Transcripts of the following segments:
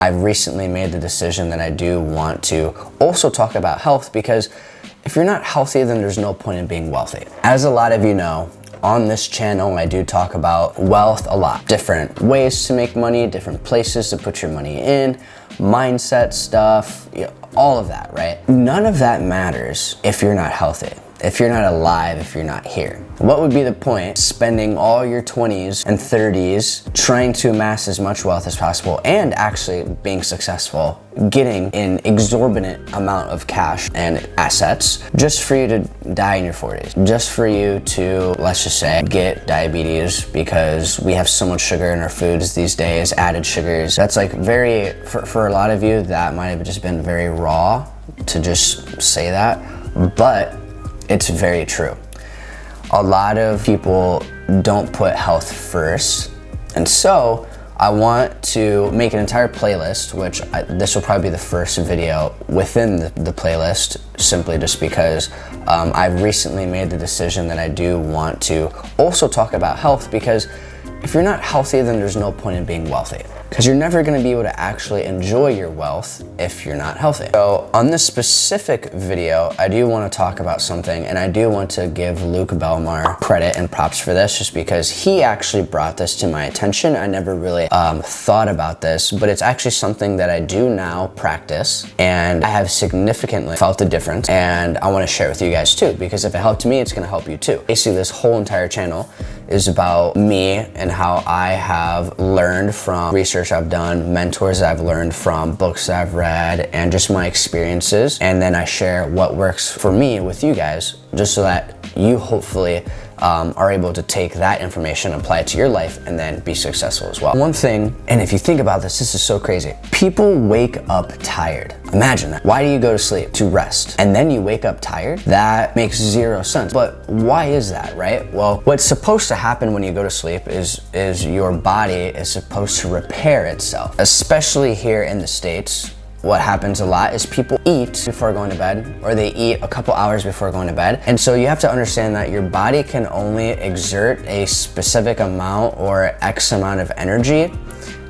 I've recently made the decision that I do want to also talk about health, because if you're not healthy, then there's no point in being wealthy. As a lot of you know, on this channel, I do talk about wealth a lot. Different ways to make money, different places to put your money in, mindset stuff, all of that, right? None of that matters if you're not healthy. If you're not alive, if you're not here. What would be the point spending all your 20s and 30s trying to amass as much wealth as possible and actually being successful, getting an exorbitant amount of cash and assets just for you to die in your 40s, just for you to, let's just say, get diabetes because we have so much sugar in our foods these days, added sugars. That's like for a lot of you, that might have just been very raw to just say that, but it's very true. A lot of people don't put health first, and so I want to make an entire playlist, which this will probably be the first video within the playlist, simply just because I've recently made the decision that I do want to also talk about health, because if you're not healthy, then there's no point in being wealthy, because you're never going to be able to actually enjoy your wealth if you're not healthy. So on this specific video, I do want to talk about something, and I do want to give Luke Belmar credit and props for this, just because he actually brought this to my attention. I never really thought about this, but it's actually something that I do now practice, and I have significantly felt the difference, and I want to share with you guys too, because if it helped me, it's going to help you too. Basically, this whole entire channel is about me and how I have learned from research I've done, mentors I've learned from, books I've read, and just my experiences. And then I share what works for me with you guys, just so that you hopefully are able to take that information, apply it to your life, and then be successful as well. One thing, and if you think about this, this is so crazy. People wake up tired. Imagine that. Why do you go to sleep? To rest. And then you wake up tired? That makes zero sense. But why is that, right? Well, what's supposed to happen when you go to sleep is your body is supposed to repair itself. Especially here in the States, what happens a lot is people eat before going to bed, or they eat a couple hours before going to bed. And so you have to understand that your body can only exert a specific amount or X amount of energy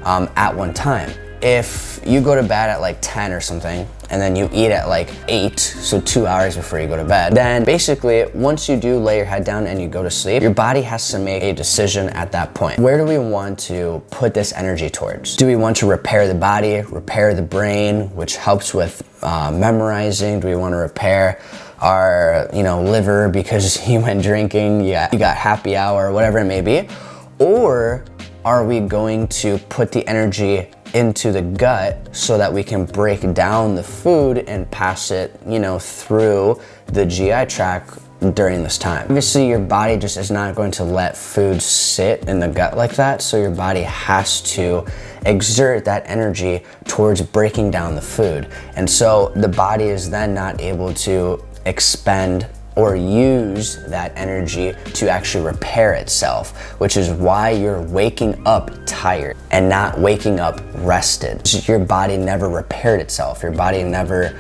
at one time. If you go to bed at like 10 or something, and then you eat at like 8, so 2 hours before you go to bed, then basically once you do lay your head down and you go to sleep, your body has to make a decision at that point. Where do we want to put this energy towards? Do we want to repair the body, repair the brain, which helps with memorizing? Do we want to repair our liver because you went drinking, you got happy hour, whatever it may be? Or are we going to put the energy into the gut so that we can break down the food and pass it, through the GI tract during this time? Obviously, your body just is not going to let food sit in the gut like that, so your body has to exert that energy towards breaking down the food. And so the body is then not able to expend or use that energy to actually repair itself, which is why you're waking up tired and not waking up rested. Your body never repaired itself. Your body never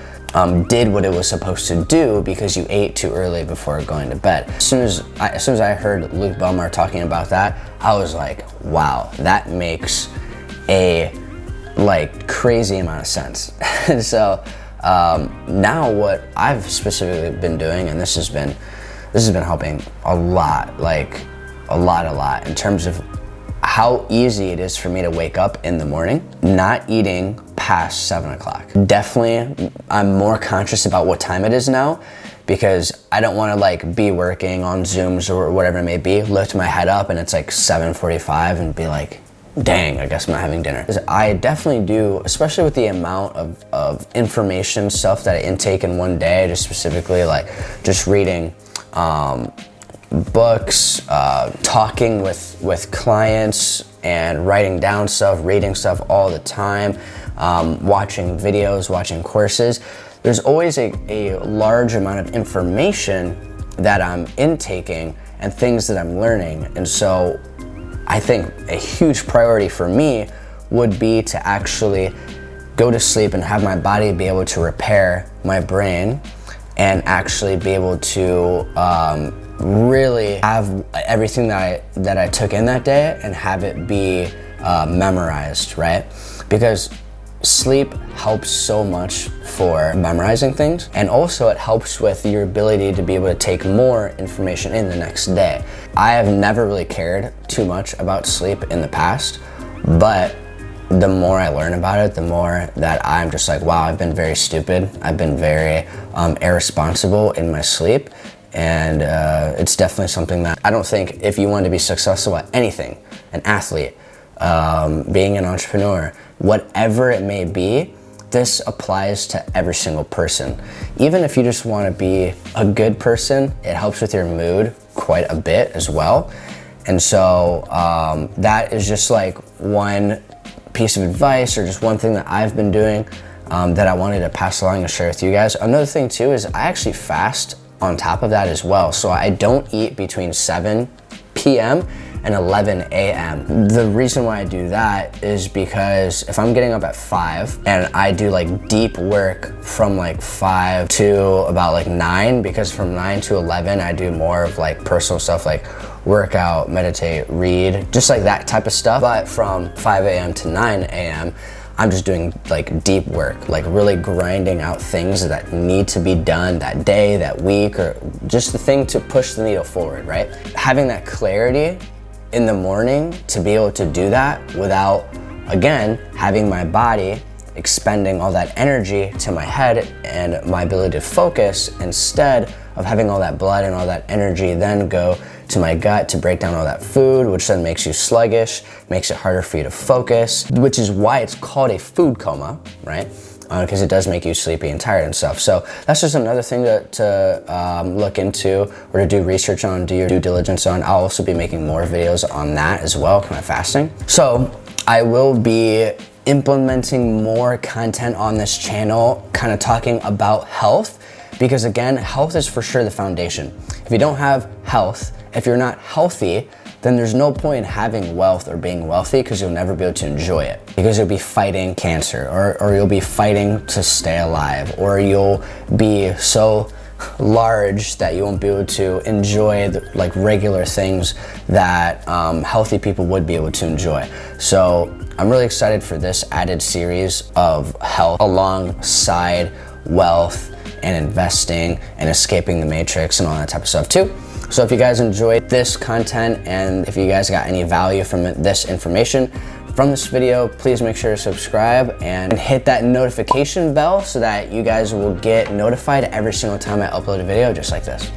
did what it was supposed to do because you ate too early before going to bed. As soon as I heard Luke Belmar talking about that, I was like, wow, that makes a crazy amount of sense. So now what I've specifically been doing, and this has been helping a lot, a lot in terms of how easy it is for me to wake up in the morning, not eating past 7 o'clock. Definitely, I'm more conscious about what time it is now, because I don't want to be working on Zooms or whatever it may be, lift my head up and it's 7:45 and be like, dang, I guess I'm not having dinner. I definitely do, especially with the amount of information stuff that I intake in one day, just specifically just reading books, talking with clients and writing down stuff, reading stuff all the time, watching videos, watching courses. There's always a large amount of information that I'm intaking and things that I'm learning. And so I think a huge priority for me would be to actually go to sleep and have my body be able to repair my brain and actually be able to really have everything that I took in that day and have it be memorized, right? Because sleep helps so much for memorizing things, and also it helps with your ability to be able to take more information in the next day. I have never really cared too much about sleep in the past, but the more I learn about it, the more that I'm just like, wow, I've been very stupid. I've been very irresponsible in my sleep. And it's definitely something that I don't think, if you want to be successful at anything, an athlete, being an entrepreneur, whatever it may be, this applies to every single person. Even if you just want to be a good person, it helps with your mood quite a bit as well. And so that is just like one piece of advice, or just one thing that I've been doing that I wanted to pass along and share with you guys. Another thing too is I actually fast on top of that as well. So I don't eat between 7 p.m. and 11 a.m. The reason why I do that is because if I'm getting up at 5 and I do like deep work from like 5 to about like 9, because from 9 to 11 I do more of like personal stuff like workout, meditate, read, just like that type of stuff. But from 5 a.m. to 9 a.m. I'm just doing like deep work, like really grinding out things that need to be done that day, that week, or just the thing to push the needle forward, right? Having that clarity in the morning to be able to do that without, again, having my body expending all that energy to my head and my ability to focus, instead of having all that blood and all that energy then go to my gut to break down all that food, which then makes you sluggish, makes it harder for you to focus, which is why it's called a food coma, right? Because it does make you sleepy and tired and stuff. So that's just another thing to look into, or to do research on, do your due diligence on. I'll also be making more videos on that as well, kind of fasting. So I will be implementing more content on this channel, kind of talking about health, because again, health is for sure the foundation. If you don't have health, if you're not healthy, then there's no point in having wealth or being wealthy, because you'll never be able to enjoy it, because you'll be fighting cancer, or you'll be fighting to stay alive, or you'll be so large that you won't be able to enjoy the, like, regular things that healthy people would be able to enjoy. So I'm really excited for this added series of health alongside wealth and investing and escaping the matrix and all that type of stuff too. So if you guys enjoyed this content, and if you guys got any value from this information from this video, please make sure to subscribe and hit that notification bell so that you guys will get notified every single time I upload a video just like this.